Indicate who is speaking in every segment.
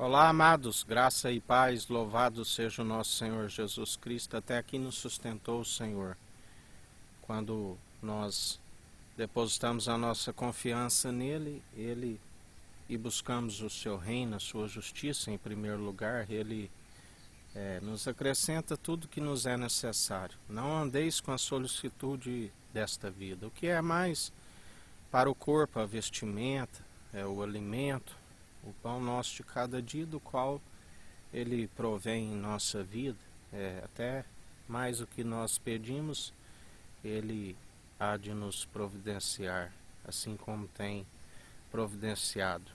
Speaker 1: Olá, amados, graça e paz, louvado seja o nosso Senhor Jesus Cristo. Até aqui nos sustentou o Senhor. Quando nós depositamos a nossa confiança nele, e buscamos o seu reino, a sua justiça em primeiro lugar, ele nos acrescenta tudo que nos é necessário. Não andeis com a solicitude desta vida. O que é mais para o corpo, a vestimenta, o alimento, o pão nosso de cada dia, do qual ele provém em nossa vida, até mais do que nós pedimos, ele há de nos providenciar, assim como tem providenciado.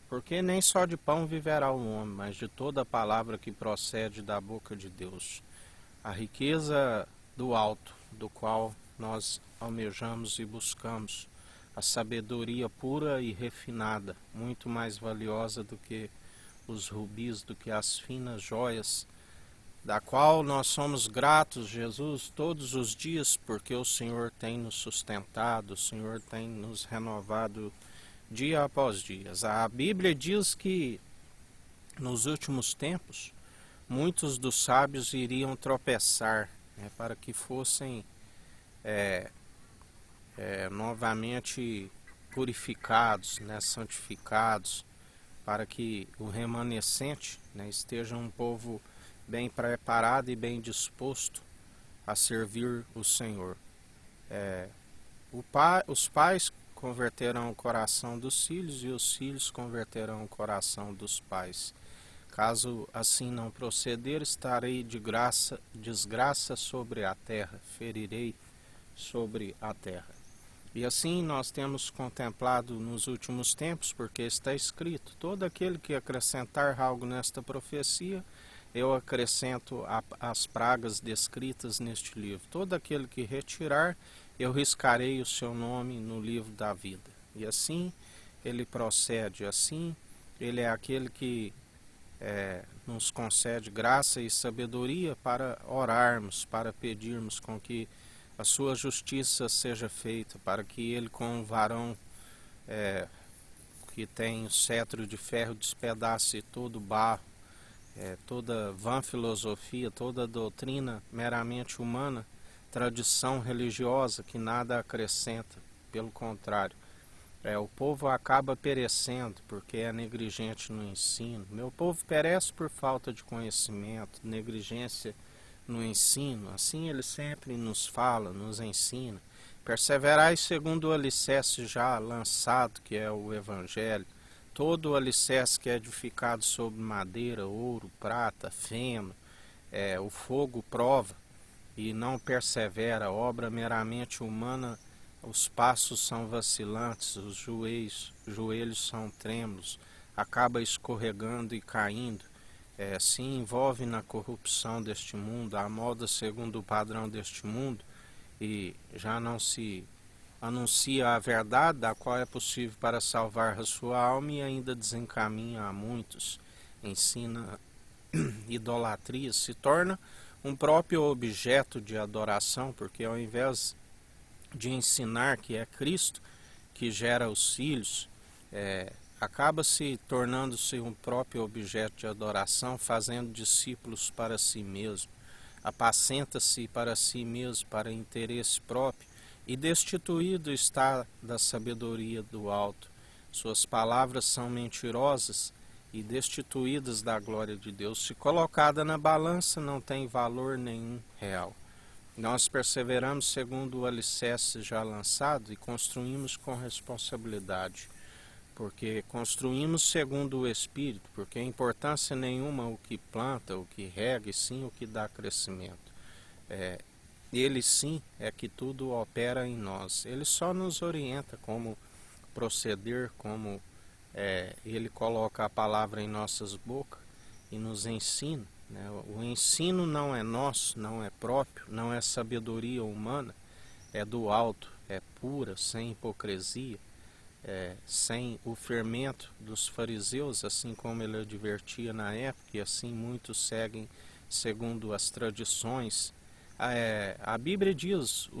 Speaker 1: Porque nem só de pão viverá o homem, mas de toda a palavra que procede da boca de Deus. A riqueza do alto, do qual nós almejamos e buscamos, a sabedoria pura e refinada, muito mais valiosa do que os rubis, do que as finas joias, da qual nós somos gratos, Jesus, todos os dias, porque o Senhor tem nos sustentado, o Senhor tem nos renovado dia após dia. A Bíblia diz que nos últimos tempos muitos dos sábios iriam tropeçar, para que fossem novamente purificados, santificados, para que o remanescente esteja um povo bem preparado e bem disposto a servir o Senhor. Os pais converterão o coração dos filhos e os filhos converterão o coração dos pais. Caso assim não proceder, estarei de desgraça sobre a terra, ferirei sobre a terra. E assim nós temos contemplado nos últimos tempos, porque está escrito: todo aquele que acrescentar algo nesta profecia, eu acrescento as pragas descritas neste livro. Todo aquele que retirar, eu riscarei o seu nome no livro da vida. E assim ele procede, assim ele é aquele que nos concede graça e sabedoria para orarmos, para pedirmos com que a sua justiça seja feita, para que ele, com um varão que tem o cetro de ferro, despedace todo o barro, toda vã filosofia, toda doutrina meramente humana, tradição religiosa que nada acrescenta, pelo contrário. O povo acaba perecendo porque é negligente no ensino. Meu povo perece por falta de conhecimento, negligência no ensino. Assim ele sempre nos fala, nos ensina. Perseverai segundo o alicerce já lançado, que é o Evangelho. Todo o alicerce que é edificado sobre madeira, ouro, prata, feno, o fogo prova e não persevera. Obra meramente humana, os passos são vacilantes, os joelhos são trêmulos, acaba escorregando e caindo. Se envolve na corrupção deste mundo, a moda segundo o padrão deste mundo, e já não se anuncia a verdade da qual é possível para salvar a sua alma, e ainda desencaminha a muitos, ensina idolatria, se torna um próprio objeto de adoração, porque ao invés de ensinar que é Cristo que gera os filhos, acaba se tornando-se um próprio objeto de adoração, fazendo discípulos para si mesmo, apacenta-se para si mesmo, para interesse próprio, e destituído está da sabedoria do alto. Suas palavras são mentirosas e destituídas da glória de Deus. Se colocada na balança, não tem valor nenhum real. Nós perseveramos segundo o alicerce já lançado e construímos com responsabilidade, porque construímos segundo o Espírito, porque importância nenhuma o que planta, o que rega, e sim o que dá crescimento. Ele sim é que tudo opera em nós. Ele só nos orienta como proceder, como ele coloca a palavra em nossas bocas e nos ensina. O ensino não é nosso, não é próprio, não é sabedoria humana, é do alto, é pura, sem hipocrisia, sem o fermento dos fariseus, assim como ele advertia na época, e assim muitos seguem segundo as tradições. A Bíblia diz,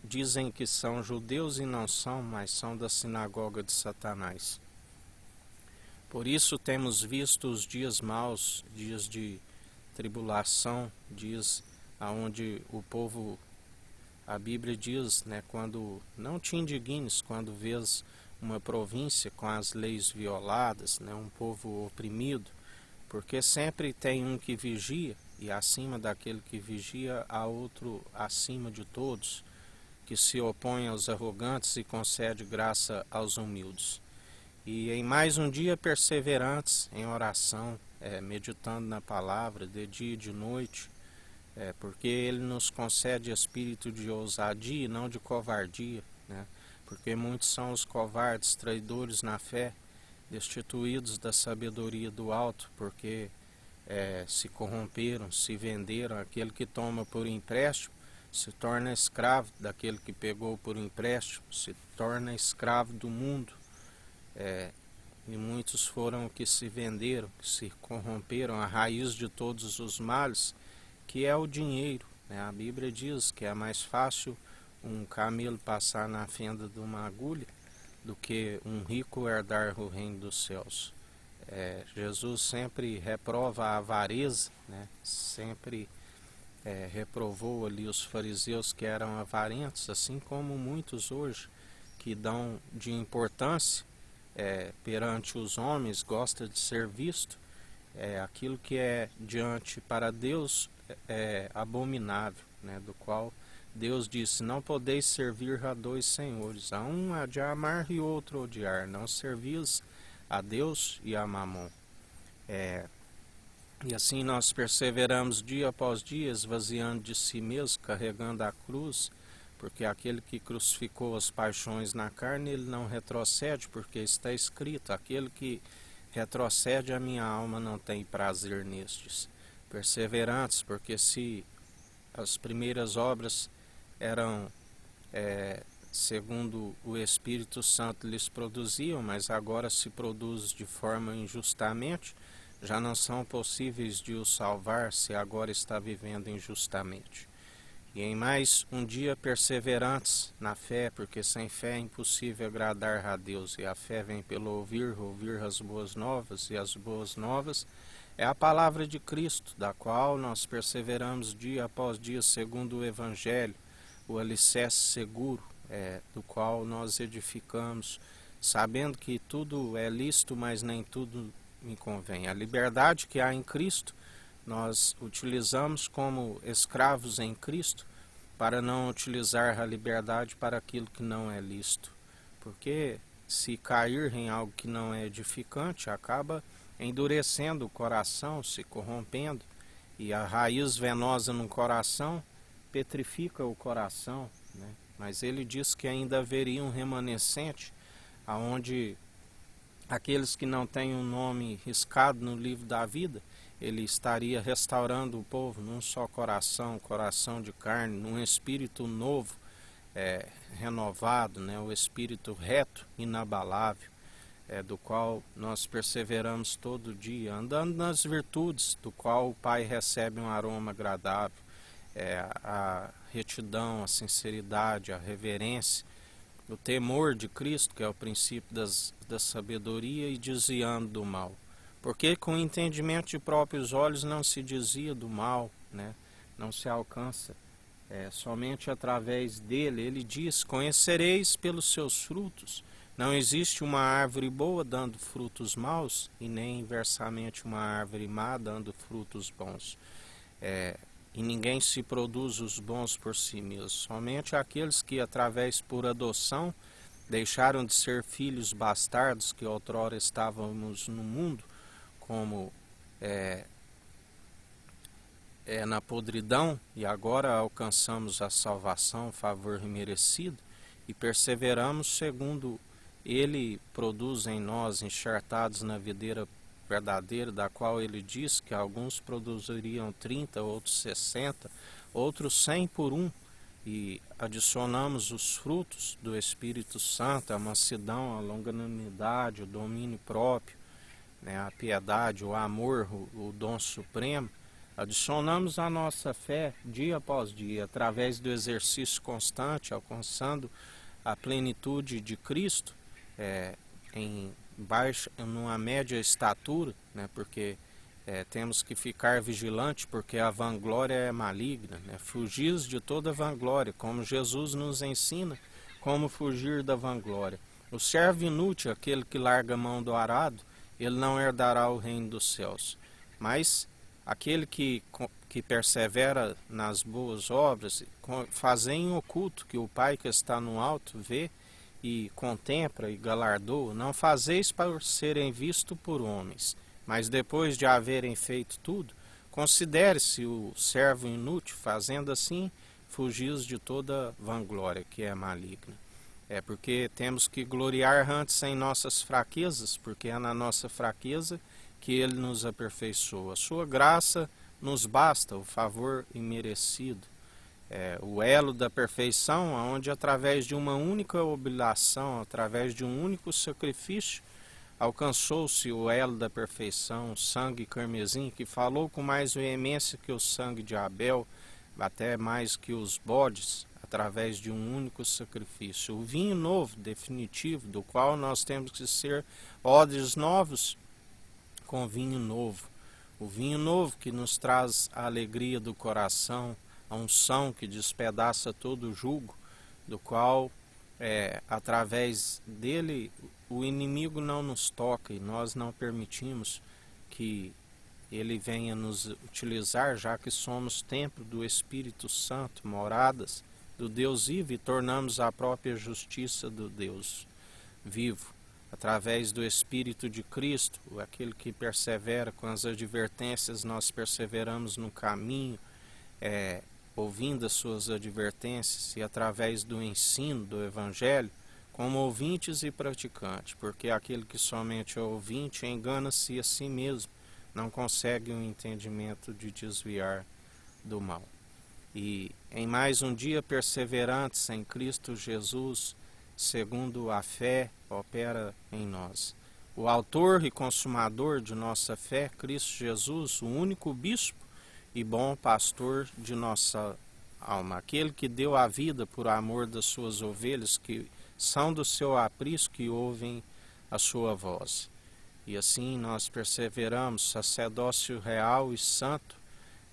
Speaker 1: dizem que são judeus e não são, mas são da sinagoga de Satanás. Por isso temos visto os dias maus, dias de tribulação, dias aonde o povo, a Bíblia diz, né, quando não te indignes, quando vês uma província com as leis violadas, né, um povo oprimido, porque sempre tem um que vigia, e acima daquele que vigia há outro acima de todos, que se opõe aos arrogantes e concede graça aos humildes. E em mais um dia perseverantes em oração, meditando na palavra de dia e de noite, porque Ele nos concede espírito de ousadia e não de covardia, né? Porque muitos são os covardes, traidores na fé, destituídos da sabedoria do alto, porque se corromperam, se venderam. Aquele que toma por empréstimo se torna escravo daquele que pegou por empréstimo, se torna escravo do mundo. E muitos foram que se venderam, que se corromperam. A raiz de todos os males, que é o dinheiro, né? A Bíblia diz que é mais fácil um camelo passar na fenda de uma agulha do que um rico herdar o reino dos céus. Jesus sempre reprova a avareza, né? Sempre reprovou ali os fariseus que eram avarentos, assim como muitos hoje que dão de importância perante os homens, gosta de ser visto. Aquilo que é diante para Deus é abominável, né? Do qual Deus disse: não podeis servir a dois senhores, a um há de amar e outro odiar, não servis a Deus e a Mamon. E assim nós perseveramos dia após dia, esvaziando de si mesmo, carregando a cruz, porque aquele que crucificou as paixões na carne, ele não retrocede, porque está escrito: aquele que retrocede, a minha alma não tem prazer nestes. Perseverantes, porque se as primeiras obras eram segundo o Espírito Santo lhes produziam, mas agora se produz de forma injustamente, já não são possíveis de o salvar se agora está vivendo injustamente. E em mais um dia perseverantes na fé, porque sem fé é impossível agradar a Deus, e a fé vem pelo ouvir as boas novas, e as boas novas é a palavra de Cristo, da qual nós perseveramos dia após dia, segundo o Evangelho, o alicerce seguro, do qual nós edificamos, sabendo que tudo é lícito, mas nem tudo me convém. A liberdade que há em Cristo, nós utilizamos como escravos em Cristo, para não utilizar a liberdade para aquilo que não é lícito. Porque se cair em algo que não é edificante, acaba endurecendo o coração, se corrompendo, e a raiz venosa no coração petrifica o coração, né? Mas ele diz que ainda haveria um remanescente, aonde aqueles que não têm um nome riscado no livro da vida, ele estaria restaurando o povo num só coração, coração de carne, num espírito novo, renovado, né? O espírito reto, inabalável, do qual nós perseveramos todo dia, andando nas virtudes, do qual o Pai recebe um aroma agradável, a retidão, a sinceridade, a reverência, o temor de Cristo, que é o princípio da sabedoria, e desviando do mal. Porque com o entendimento de próprios olhos não se desvia do mal, né? Não se alcança. Somente através dele. Ele diz: conhecereis pelos seus frutos. Não existe uma árvore boa dando frutos maus, e nem inversamente uma árvore má dando frutos bons. E ninguém se produz os bons por si mesmo. Somente aqueles que, através por adoção, deixaram de ser filhos bastardos, que outrora estávamos no mundo, como na podridão, e agora alcançamos a salvação, o favor merecido, e perseveramos segundo ele produz em nós, enchartados na videira verdadeira, da qual ele diz que alguns produziriam 30, outros 60, outros 100 por um, e adicionamos os frutos do Espírito Santo, a mansidão, a longanimidade, o domínio próprio, né, a piedade, o amor, o dom supremo. Adicionamos a nossa fé dia após dia, através do exercício constante, alcançando a plenitude de Cristo, em baixa, numa média estatura, né? Porque temos que ficar vigilante, porque a vanglória é maligna, né? Fugir de toda vanglória, como Jesus nos ensina como fugir da vanglória. O servo inútil, aquele que larga a mão do arado, ele não herdará o reino dos céus. Mas aquele que persevera nas boas obras, fazer em oculto, que o Pai que está no alto vê e contempla e galardoa, não fazeis para serem vistos por homens, mas depois de haverem feito tudo, considere-se o servo inútil, fazendo assim, fugis de toda vanglória que é maligna. É porque temos que gloriar antes em nossas fraquezas, porque é na nossa fraqueza que Ele nos aperfeiçoa. A sua graça nos basta, o favor imerecido. O elo da perfeição, onde através de uma única oblação, através de um único sacrifício, alcançou-se o elo da perfeição, o sangue carmesim, que falou com mais veemência que o sangue de Abel, até mais que os bodes, através de um único sacrifício. O vinho novo, definitivo, do qual nós temos que ser odres novos com vinho novo. O vinho novo que nos traz a alegria do coração, a unção que despedaça todo o jugo, do qual, através dele, o inimigo não nos toca e nós não permitimos que ele venha nos utilizar, já que somos templo do Espírito Santo, moradas do Deus vivo, e tornamos a própria justiça do Deus vivo. Através do Espírito de Cristo, aquele que persevera com as advertências, nós perseveramos no caminho, ouvindo as suas advertências, e através do ensino do Evangelho, como ouvintes e praticantes, porque aquele que somente é ouvinte engana-se a si mesmo, não consegue um entendimento de desviar do mal. E em mais um dia perseverantes em Cristo Jesus, segundo a fé, opera em nós. O autor e consumador de nossa fé, Cristo Jesus, o único bispo e bom pastor de nossa alma, aquele que deu a vida por amor das suas ovelhas, que são do seu aprisco, que ouvem a sua voz. E assim nós perseveramos, sacerdócio real e santo,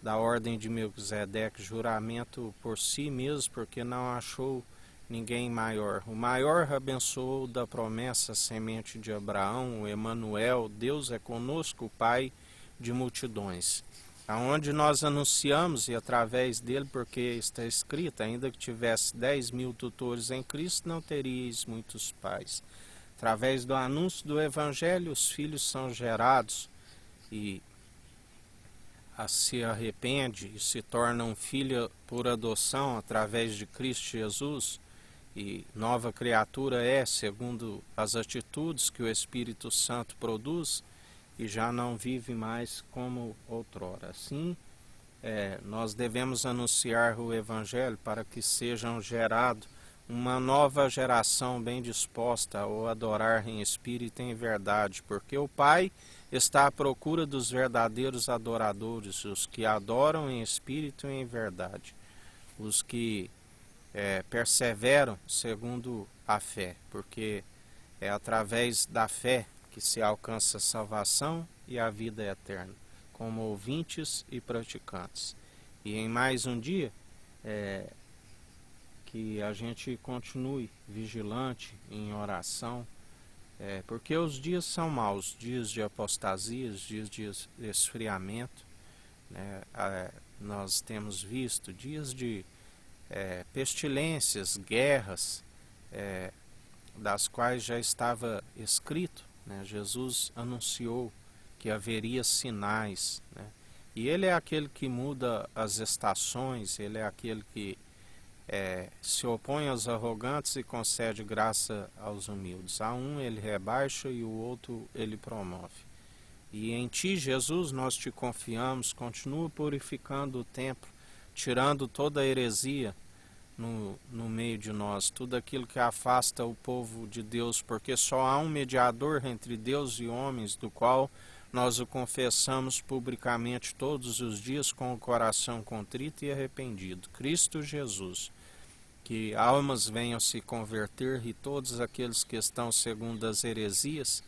Speaker 1: da ordem de Melquisedeque, juramento por si mesmo, porque não achou ninguém maior. O maior abençoou da promessa a semente de Abraão, o Emanuel, Deus é conosco, o Pai de multidões. Aonde nós anunciamos, e através dele, porque está escrito, ainda que tivesse 10.000 tutores em Cristo, não teríeis muitos pais. Através do anúncio do Evangelho, os filhos são gerados e se arrepende e se torna um filho por adoção através de Cristo Jesus, e nova criatura segundo as atitudes que o Espírito Santo produz, e já não vive mais como outrora. Assim, nós devemos anunciar o Evangelho para que sejam gerados uma nova geração bem disposta a o adorar em espírito e em verdade, porque o Pai está à procura dos verdadeiros adoradores, os que adoram em espírito e em verdade, os que perseveram segundo a fé, porque é através da fé que se alcança a salvação e a vida eterna, como ouvintes e praticantes. E em mais um dia, que a gente continue vigilante em oração, porque os dias são maus, dias de apostasia, dias de esfriamento, né? Nós temos visto dias de pestilências, guerras, das quais já estava escrito, né? Jesus anunciou que haveria sinais, né? E ele é aquele que muda as estações, ele é aquele que se opõe aos arrogantes e concede graça aos humildes. A um ele rebaixa e o outro ele promove. E em ti, Jesus, nós te confiamos, continua purificando o templo, tirando toda a heresia no meio de nós, tudo aquilo que afasta o povo de Deus, porque só há um mediador entre Deus e homens, do qual nós o confessamos publicamente todos os dias com o coração contrito e arrependido, Cristo Jesus. Que almas venham se converter e todos aqueles que estão segundo as heresias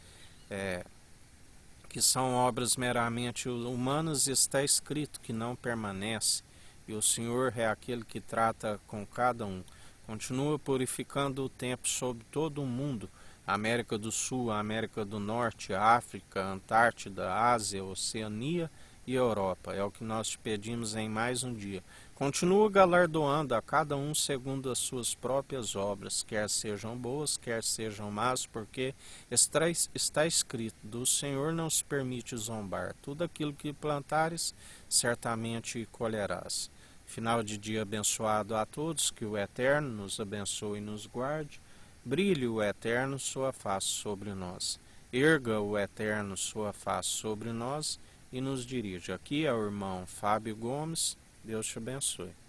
Speaker 1: que são obras meramente humanas, está escrito que não permanece, e o Senhor é aquele que trata com cada um. Continua purificando o tempo sobre todo o mundo, América do Sul, América do Norte, África, Antártida, Ásia, Oceania e Europa. É o que nós te pedimos em mais um dia. Continua galardoando a cada um segundo as suas próprias obras, quer sejam boas, quer sejam más, porque está escrito: do Senhor não se permite zombar. Tudo aquilo que plantares, certamente colherás. Final de dia abençoado a todos, que o Eterno nos abençoe e nos guarde. Brilhe o Eterno sua face sobre nós. Erga o Eterno sua face sobre nós e nos dirija. Aqui é o irmão Fábio Gomes. Deus te abençoe.